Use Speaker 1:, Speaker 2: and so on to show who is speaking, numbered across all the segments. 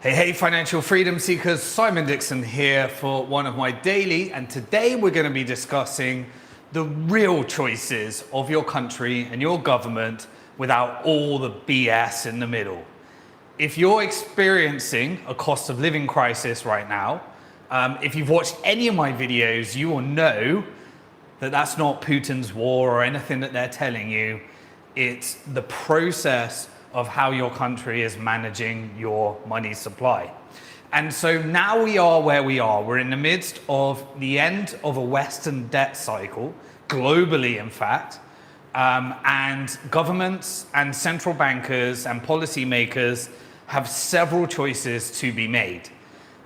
Speaker 1: Hey, financial freedom seekers, Simon Dixon here for one of my daily, and today we're going to be discussing the real choices of your country and your government without all the BS in the middle. If you're experiencing a cost of living crisis right now, if you've watched any of my videos, you will know that that's not Putin's war or anything that they're telling you. It's the process of how your country is managing your money supply. And so now we are where we are. We're in the midst of the end of a Western debt cycle, globally in fact, and governments and central bankers and policymakers have several choices to be made.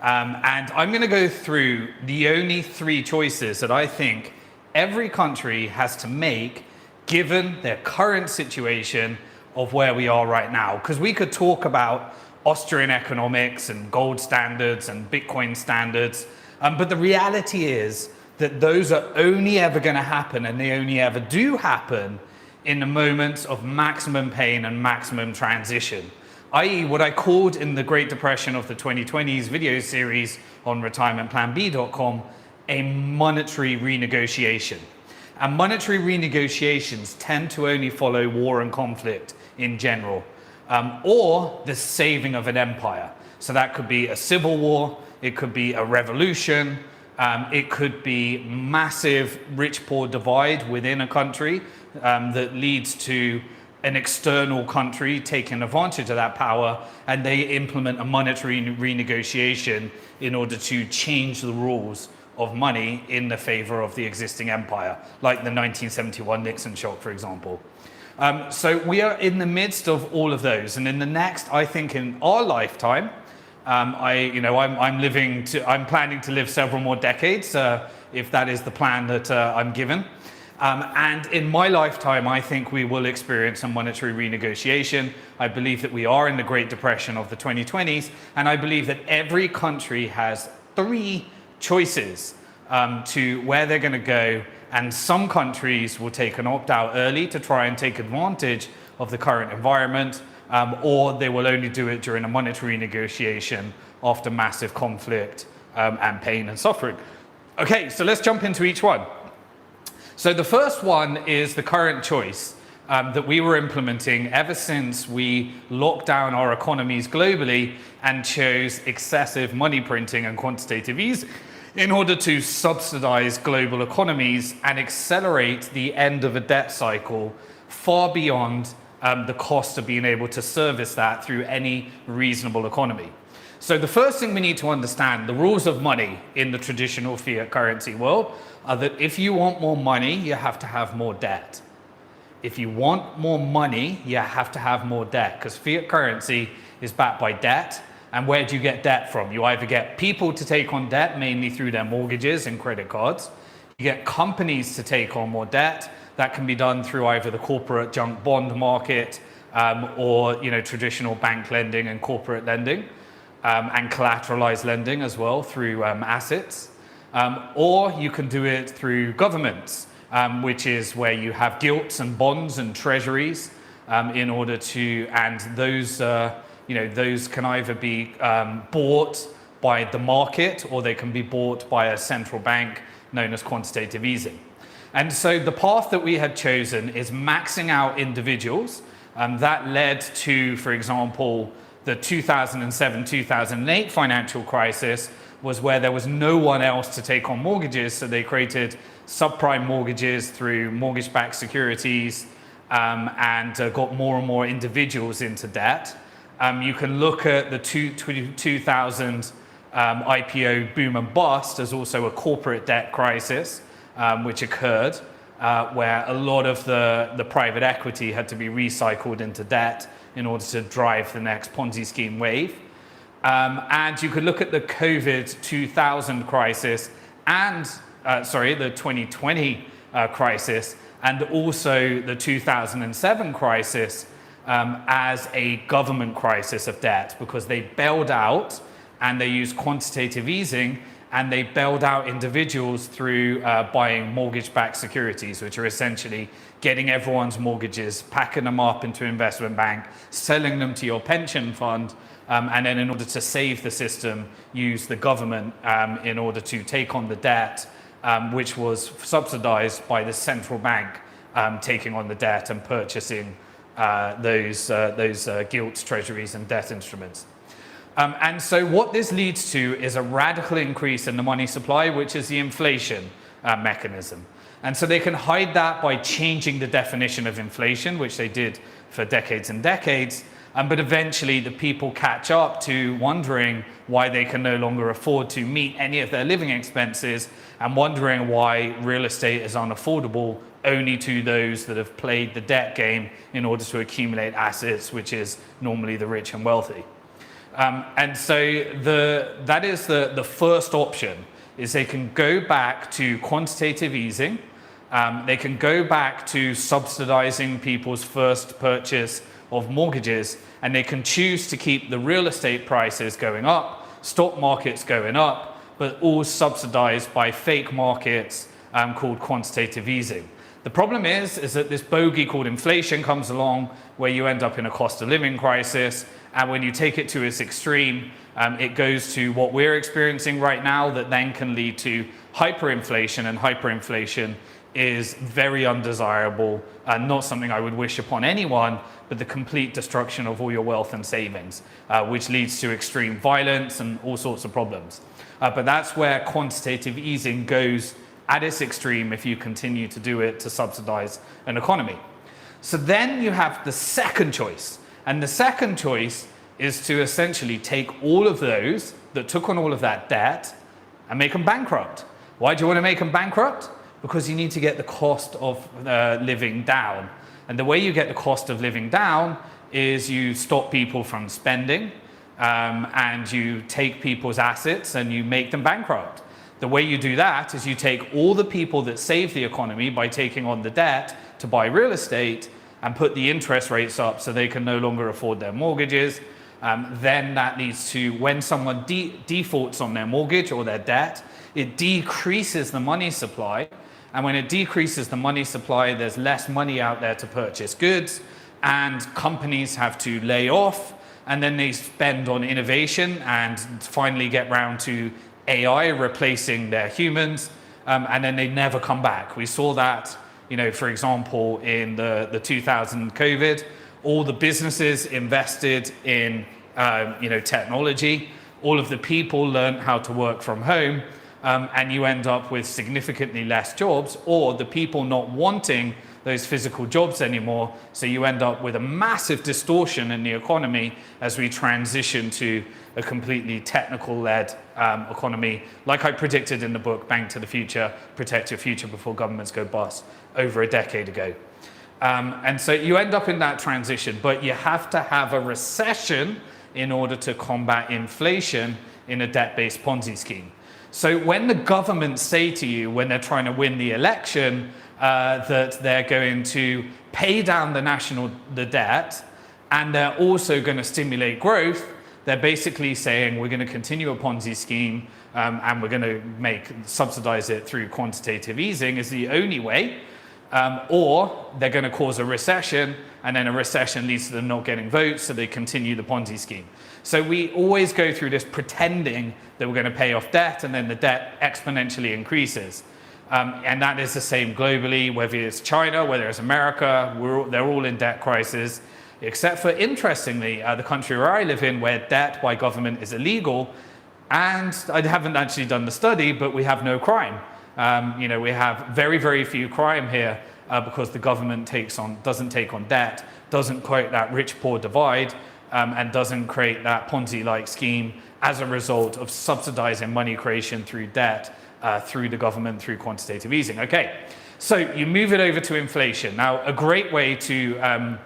Speaker 1: And I'm going to go through the only three choices that I think every country has to make given their current situation of where we are right now. Because we could talk about Austrian economics and gold standards and Bitcoin standards, but the reality is that those are only ever going to happen, and they only ever do happen in the moments of maximum pain and maximum transition, i.e. what I called in the Great Depression of the 2020s video series on retirementplanb.com, a monetary renegotiation. And monetary renegotiations tend to only follow war and conflict in general, or the saving of an empire. So that could be a civil war, it could be a revolution, it could be massive rich-poor divide within a country that leads to an external country taking advantage of that power, and they implement a monetary renegotiation in order to change the rules of money in the favor of the existing empire, like the 1971 Nixon shock, for example. So we are in the midst of all of those, and in the next, I think in our lifetime, I'm planning to live several more decades, if that is the plan that I'm given. And in my lifetime, I think we will experience a monetary renegotiation. I believe that we are in the Great Depression of the 2020s, and I believe that every country has three choices to where they're going to go, and some countries will take an opt-out early to try and take advantage of the current environment, or they will only do it during a monetary negotiation after massive conflict and pain and suffering. Okay, so let's jump into each one. So the first one is the current choice that we were implementing ever since we locked down our economies globally and chose excessive money printing and quantitative easing in order to subsidize global economies and accelerate the end of a debt cycle far beyond the cost of being able to service that through any reasonable economy. So the first thing we need to understand, the rules of money in the traditional fiat currency world are that if you want more money, you have to have more debt. If you want more money, you have to have more debt, because fiat currency is backed by debt. And where do you get debt from? You either get people to take on debt, mainly through their mortgages and credit cards. You get companies to take on more debt. That can be done through either the corporate junk bond market or traditional bank lending and corporate lending, and collateralized lending as well through assets. Or you can do it through governments, which is where you have gilts and bonds and treasuries in order to, and those those can either be bought by the market, or they can be bought by a central bank known as quantitative easing. And so the path that we had chosen is maxing out individuals. That led to, for example, the 2007-2008 financial crisis was where there was no one else to take on mortgages, so they created subprime mortgages through mortgage-backed securities and got more and more individuals into debt. You can look at the 2000 IPO boom and bust as also a corporate debt crisis, which occurred, where a lot of the private equity had to be recycled into debt in order to drive the next Ponzi scheme wave. And you could look at the COVID 2000 crisis and, the 2020 crisis, and also the 2007 crisis as a government crisis of debt, because they bailed out and they used quantitative easing, and they bailed out individuals through buying mortgage-backed securities, which are essentially getting everyone's mortgages, packing them up into an investment bank, selling them to your pension fund, and then in order to save the system, use the government in order to take on the debt, which was subsidized by the central bank taking on the debt and purchasing those gilts, treasuries, and debt instruments. And so what this leads to is a radical increase in the money supply, which is the inflation mechanism. And so they can hide that by changing the definition of inflation, which they did for decades and decades. But eventually the people catch up to wondering why they can no longer afford to meet any of their living expenses, and wondering why real estate is unaffordable only to those that have played the debt game in order to accumulate assets, which is normally the rich and wealthy. And so that is the first option, is they can go back to quantitative easing. They can go back to subsidizing people's first purchase of mortgages, and they can choose to keep the real estate prices going up, stock markets going up, but all subsidized by fake markets called quantitative easing. The problem is that this bogey called inflation comes along, where you end up in a cost of living crisis. And when you take it to its extreme, it goes to what we're experiencing right now, that then can lead to hyperinflation. And hyperinflation is very undesirable and not something I would wish upon anyone, but the complete destruction of all your wealth and savings, which leads to extreme violence and all sorts of problems. But that's where quantitative easing goes at its extreme if you continue to do it to subsidize an economy. So then you have the second choice. And the second choice is to essentially take all of those that took on all of that debt and make them bankrupt. Why do you want to make them bankrupt? Because you need to get the cost of living down. And the way you get the cost of living down is you stop people from spending, and you take people's assets and you make them bankrupt. The way you do that is you take all the people that save the economy by taking on the debt to buy real estate and put the interest rates up so they can no longer afford their mortgages. Then that leads to, when someone defaults on their mortgage or their debt, it decreases the money supply. And when it decreases the money supply, there's less money out there to purchase goods, and companies have to lay off, and then they spend on innovation and finally get round to AI replacing their humans, and then they never come back. We saw that, for example, in the 2000 COVID, all the businesses invested in technology, all of the people learned how to work from home, and you end up with significantly less jobs, or the people not wanting those physical jobs anymore. So you end up with a massive distortion in the economy as we transition to a completely technical-led economy, like I predicted in the book, Bank to the Future, Protect Your Future Before Governments Go Bust, over a decade ago. And so you end up in that transition, but you have to have a recession in order to combat inflation in a debt-based Ponzi scheme. So when the governments say to you, when they're trying to win the election, that they're going to pay down the debt, and they're also going to stimulate growth, they're basically saying we're going to continue a Ponzi scheme, and we're going to subsidize it through quantitative easing is the only way, or they're going to cause a recession, and then a recession leads to them not getting votes, so they continue the Ponzi scheme. So we always go through this pretending that we're going to pay off debt, and then the debt exponentially increases. And that is the same globally, whether it's China, whether it's America, they're all in debt crisis, except for, interestingly, the country where I live in, where debt by government is illegal. And I haven't actually done the study, but we have no crime. We have very, very few crime here because the government doesn't take on debt, doesn't create that rich-poor divide, and doesn't create that Ponzi-like scheme as a result of subsidizing money creation through debt, through the government, through quantitative easing. Okay, so you move it over to inflation. Now, a great way to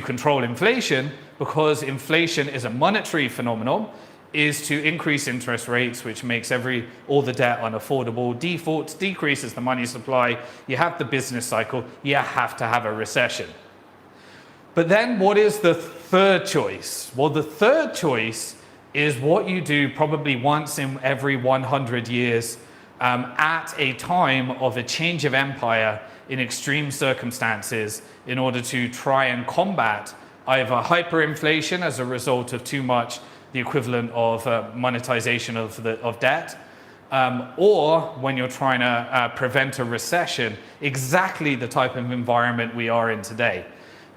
Speaker 1: control inflation, because inflation is a monetary phenomenon, is to increase interest rates, which makes all the debt unaffordable. Defaults decreases the money supply. You have the business cycle. You have to have a recession. But then what is the third choice? Well, the third choice is what you do probably once in every 100 years at a time of a change of empire in extreme circumstances, in order to try and combat either hyperinflation as a result of too much the equivalent of monetization of debt. Or when you're trying to prevent a recession, exactly the type of environment we are in today.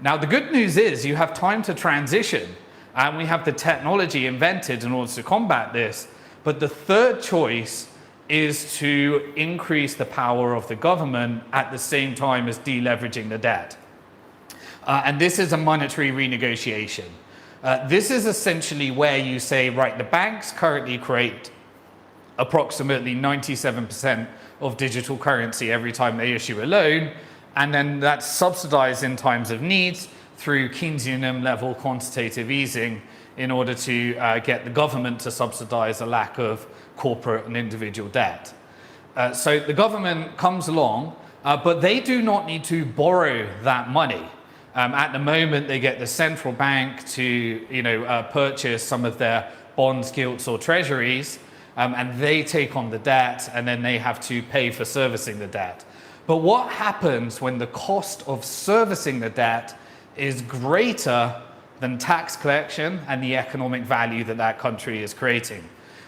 Speaker 1: Now, the good news is you have time to transition, and we have the technology invented in order to combat this. But the third choice is to increase the power of the government at the same time as deleveraging the debt. And this is a monetary renegotiation. This is essentially where you say, right, the banks currently create approximately 97% of digital currency every time they issue a loan, and then that's subsidized in times of needs through Keynesian level quantitative easing in order to get the government to subsidize a lack of corporate and individual debt. So the government comes along, but they do not need to borrow that money. At the moment, they get the central bank to purchase some of their bonds, gilts, or treasuries, and they take on the debt, and then they have to pay for servicing the debt. But what happens when the cost of servicing the debt is greater than tax collection and the economic value that that country is creating?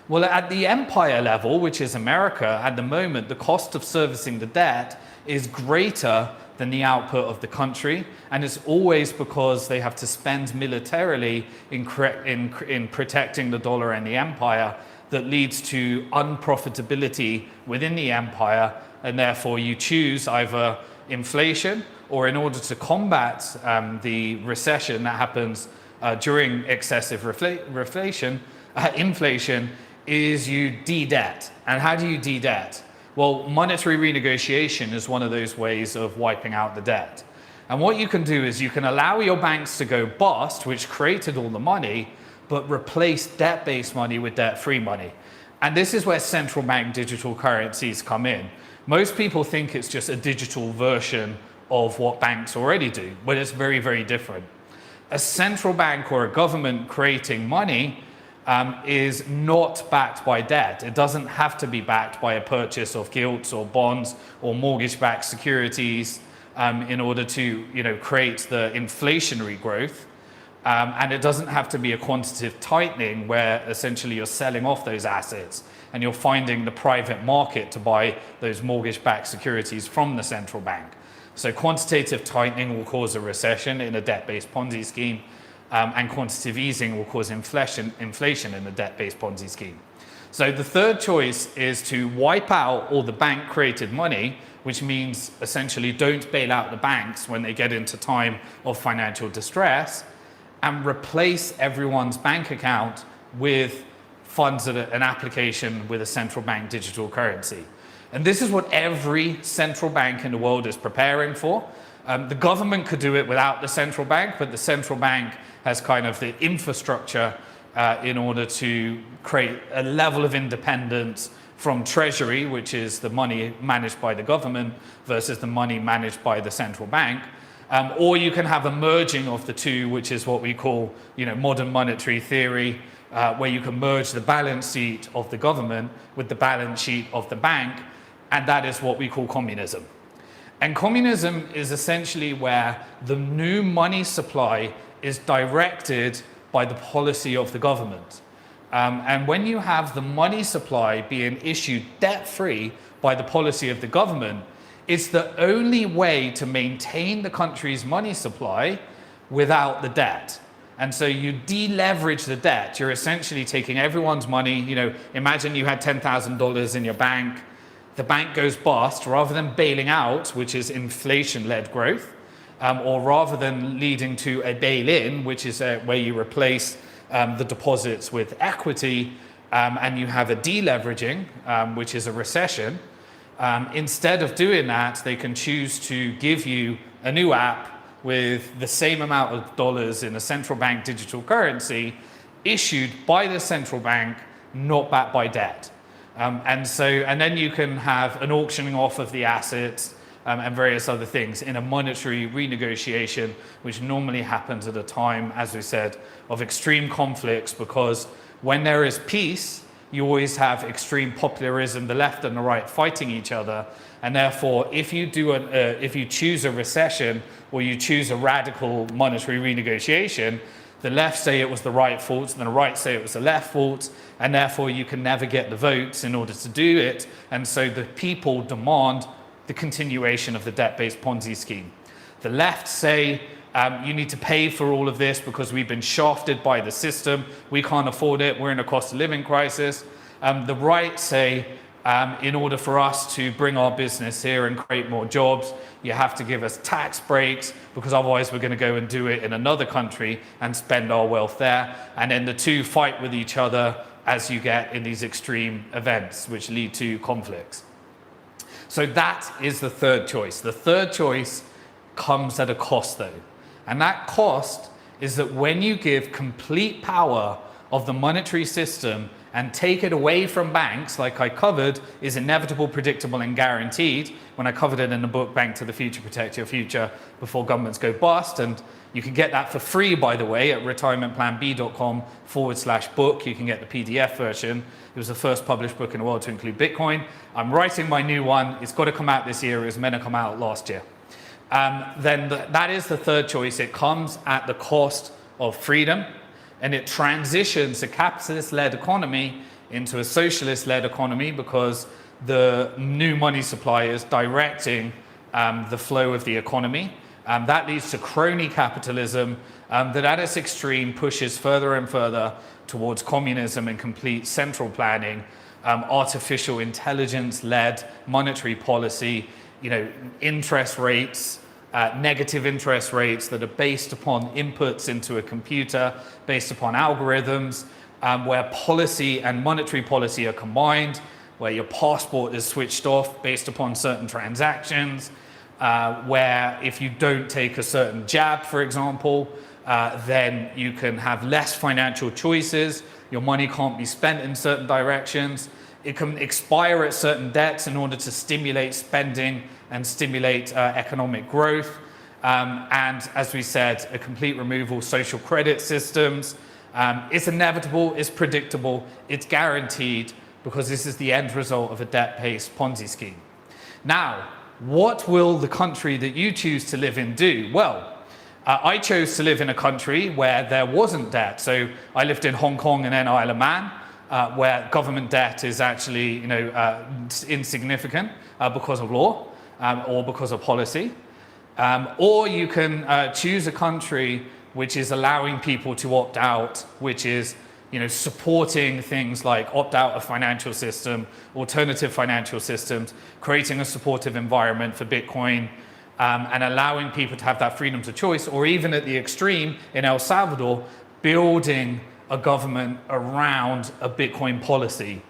Speaker 1: Well, at the empire level, which is America, at the moment, the cost of servicing the debt is greater than the output of the country, and it's always because they have to spend militarily in protecting the dollar and the empire that leads to unprofitability within the empire, and therefore you choose either inflation, or in order to combat the recession that happens during excessive inflation, is you de-debt. And how do you de-debt? Well, monetary renegotiation is one of those ways of wiping out the debt. And what you can do is you can allow your banks to go bust, which created all the money, but replace debt-based money with debt-free money. And this is where central bank digital currencies come in. Most people think it's just a digital version of what banks already do, but it's very, very different. A central bank or a government creating money is not backed by debt. It doesn't have to be backed by a purchase of gilts or bonds or mortgage-backed securities in order to create the inflationary growth. And it doesn't have to be a quantitative tightening where essentially you're selling off those assets and you're finding the private market to buy those mortgage-backed securities from the central bank. So quantitative tightening will cause a recession in a debt-based Ponzi scheme, and quantitative easing will cause inflation in the debt-based Ponzi scheme. So the third choice is to wipe out all the bank-created money, which means essentially don't bail out the banks when they get into time of financial distress, and replace everyone's bank account with funds at an application with a central bank digital currency. And this is what every central bank in the world is preparing for. The government could do it without the central bank, but the central bank has kind of the infrastructure in order to create a level of independence from Treasury, which is the money managed by the government, versus the money managed by the central bank. Or you can have a merging of the two, which is what we call modern monetary theory, where you can merge the balance sheet of the government with the balance sheet of the bank, and that is what we call communism. And communism is essentially where the new money supply is directed by the policy of the government. And when you have the money supply being issued debt-free by the policy of the government, it's the only way to maintain the country's money supply without the debt. And so you deleverage the debt. You're essentially taking everyone's money. Imagine you had $10,000 in your bank. The bank goes bust. Rather than bailing out, which is inflation-led growth, or rather than leading to a bail-in, which is where you replace the deposits with equity, and you have a deleveraging, which is a recession. Instead of doing that, they can choose to give you a new app with the same amount of dollars in a central bank digital currency issued by the central bank, not backed by debt. And then you can have an auctioning off of the assets and various other things in a monetary renegotiation, which normally happens at a time, as we said, of extreme conflicts, because when there is peace, you always have extreme popularism, the left and the right fighting each other. And therefore, if you choose a recession or you choose a radical monetary renegotiation, The left say it was the right fault, and the right say it was the left fault, and therefore you can never get the votes in order to do it. And so the people demand the continuation of the debt-based Ponzi scheme. The left say you need to pay for all of this because we've been shafted by the system. We can't afford it. We're in a cost of living crisis. The right say in order for us to bring our business here and create more jobs, you have to give us tax breaks because otherwise we're going to go and do it in another country and spend our wealth there. And then the two fight with each other as you get in these extreme events which lead to conflicts. So that is the third choice. The third choice comes at a cost though. And that cost is that when you give complete power of the monetary system and take it away from banks, like I covered, is inevitable, predictable, and guaranteed. When I covered it in the book, Bank to the Future, Protect Your Future Before Governments Go Bust. And you can get that for free, by the way, at retirementplanb.com/book. You can get the PDF version. It was the first published book in the world to include Bitcoin. I'm writing my new one. It's got to come out this year. It was meant to come out last year. That is the third choice. It comes at the cost of freedom. And it transitions a capitalist-led economy into a socialist-led economy because the new money supply is directing the flow of the economy. That leads to crony capitalism that at its extreme pushes further and further towards communism and complete central planning, artificial intelligence-led monetary policy, interest rates, negative interest rates that are based upon inputs into a computer, based upon algorithms, where policy and monetary policy are combined, where your passport is switched off based upon certain transactions, where if you don't take a certain jab, for example, then you can have less financial choices. Your money can't be spent in certain directions. It can expire at certain debts in order to stimulate spending and stimulate economic growth. And as we said, a complete removal of social credit systems. It's inevitable, it's predictable, it's guaranteed because this is the end result of a debt-based Ponzi scheme. Now, what will the country that you choose to live in do? Well, I chose to live in a country where there wasn't debt. So I lived in Hong Kong and then Isle of Man, where government debt is actually insignificant because of law. Or because of policy, or you can choose a country which is allowing people to opt out, which is supporting things like opt out of financial system, alternative financial systems, creating a supportive environment for Bitcoin, and allowing people to have that freedom to choice, or even at the extreme in El Salvador, building a government around a Bitcoin policy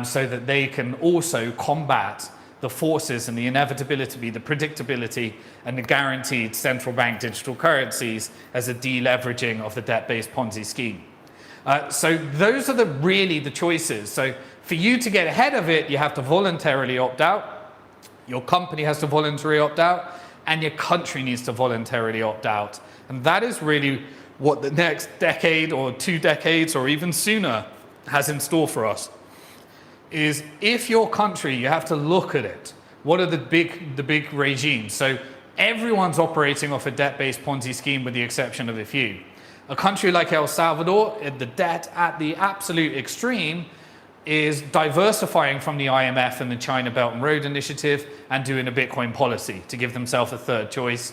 Speaker 1: so that they can also combat the forces and the inevitability, the predictability, and the guaranteed central bank digital currencies as a deleveraging of the debt-based Ponzi scheme. So those are really the choices. So for you to get ahead of it, you have to voluntarily opt out. Your company has to voluntarily opt out, and your country needs to voluntarily opt out. And that is really what the next decade or 2 decades or even sooner has in store for us. Is if your country, you have to look at it. What are the big regimes? So everyone's operating off a debt-based Ponzi scheme with the exception of a few. A country like El Salvador, the debt at the absolute extreme is diversifying from the IMF and the China Belt and Road Initiative and doing a Bitcoin policy to give themselves a third choice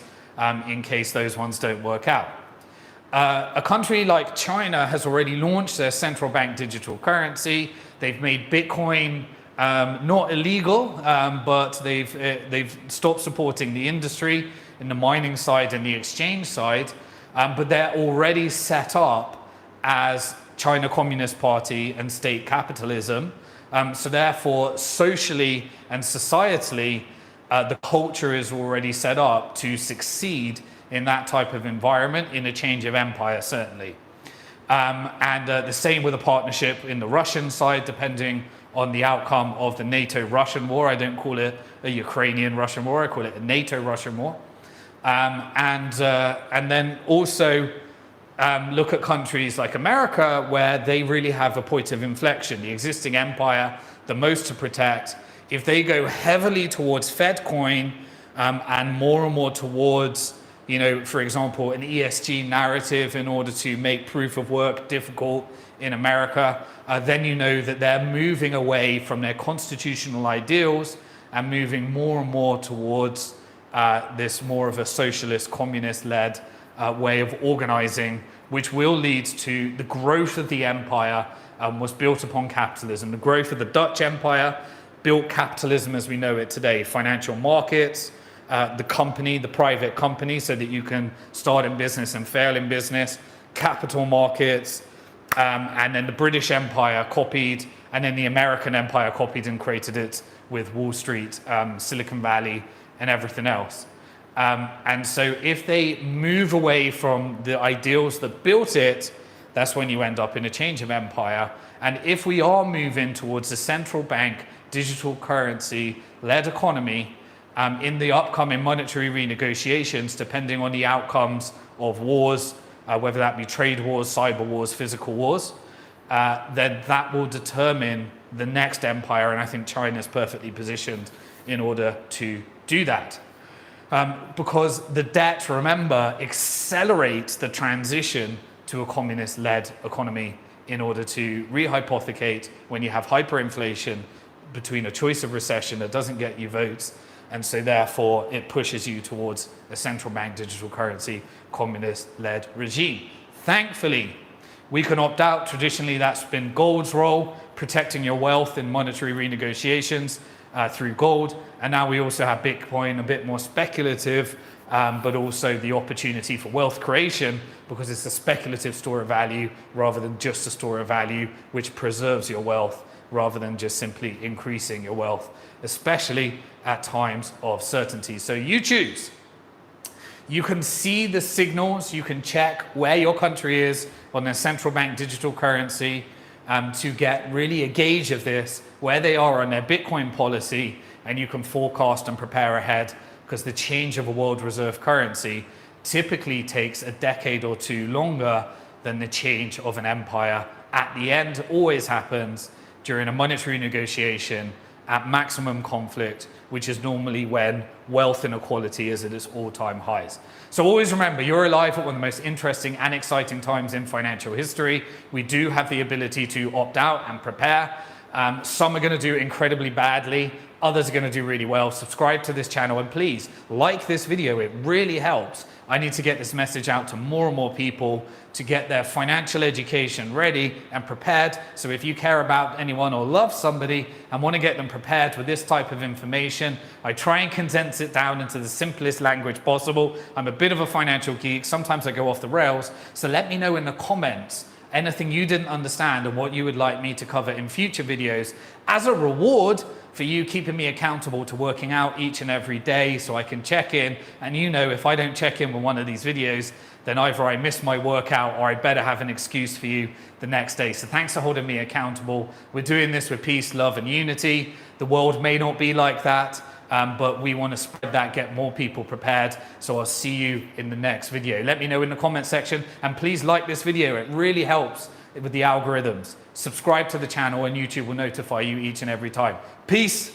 Speaker 1: in case those ones don't work out. A country like China has already launched their central bank digital currency. They've made Bitcoin not illegal, but they've stopped supporting the industry in the mining side and the exchange side. But they're already set up as China Communist Party and state capitalism. So therefore, socially and societally, the culture is already set up to succeed in that type of environment, in a change of empire, certainly. And the same with a partnership in the Russian side, depending on the outcome of the NATO-Russian war. I don't call it a Ukrainian-Russian war, I call it a NATO-Russian war. And then also look at countries like America, where they really have a point of inflection. The existing empire, the most to protect. If they go heavily towards Fed coin and more towards you know, for example, an ESG narrative in order to make proof of work difficult in America, then you know that they're moving away from their constitutional ideals and moving more and more towards this more of a socialist, communist-led way of organizing, which will lead to the growth of the empire was built upon capitalism. The growth of the Dutch Empire built capitalism as we know it today, financial markets, the company, the private company, so that you can start in business and fail in business, capital markets, and then the British Empire copied, and then the American Empire copied and created it with Wall Street, Silicon Valley, and everything else. And so if they move away from the ideals that built it, that's when you end up in a change of empire. And if we are moving towards a central bank, digital currency led economy, in the upcoming monetary renegotiations, depending on the outcomes of wars, whether that be trade wars, cyber wars, physical wars, then that will determine the next empire. And I think China is perfectly positioned in order to do that. Because the debt, remember, accelerates the transition to a communist-led economy in order to rehypothecate when you have hyperinflation between a choice of recession that doesn't get you votes. And so therefore it pushes you towards a central bank digital currency communist-led regime. Thankfully, we can opt out. Traditionally, that's been gold's role, protecting your wealth in monetary renegotiations through gold. And now we also have Bitcoin, a bit more speculative, but also the opportunity for wealth creation, because it's a speculative store of value rather than just a store of value, which preserves your wealth rather than just simply increasing your wealth, especially at times of certainty. So you choose. You can see the signals, you can check where your country is on their central bank digital currency to get really a gauge of this, where they are on their Bitcoin policy, and you can forecast and prepare ahead, because the change of a world reserve currency typically takes a decade or two longer than the change of an empire. At the end, always happens during a monetary negotiation at maximum conflict, which is normally when wealth inequality is at its all-time highs. So always remember, you're alive at one of the most interesting and exciting times in financial history. We do have the ability to opt out and prepare. Some are going to do incredibly badly. Others are going to do really well. Subscribe to this channel and please like this video. It really helps. I need to get this message out to more and more people to get their financial education ready and prepared. So if you care about anyone or love somebody and want to get them prepared with this type of information, I try and condense it down into the simplest language possible. I'm a bit of a financial geek. Sometimes I go off the rails. So let me know in the comments anything you didn't understand and what you would like me to cover in future videos as a reward for you keeping me accountable to working out each and every day, so I can check in. And you know, if I don't check in with one of these videos, then either I miss my workout or I better have an excuse for you the next day. So thanks for holding me accountable. We're doing this with peace, love, and unity. The world may not be like that, but we want to spread that, get more people prepared. So I'll see you in the next video. Let me know in the comment section, and please like this video. It really helps with the algorithms. Subscribe to the channel and YouTube will notify you each and every time. Peace.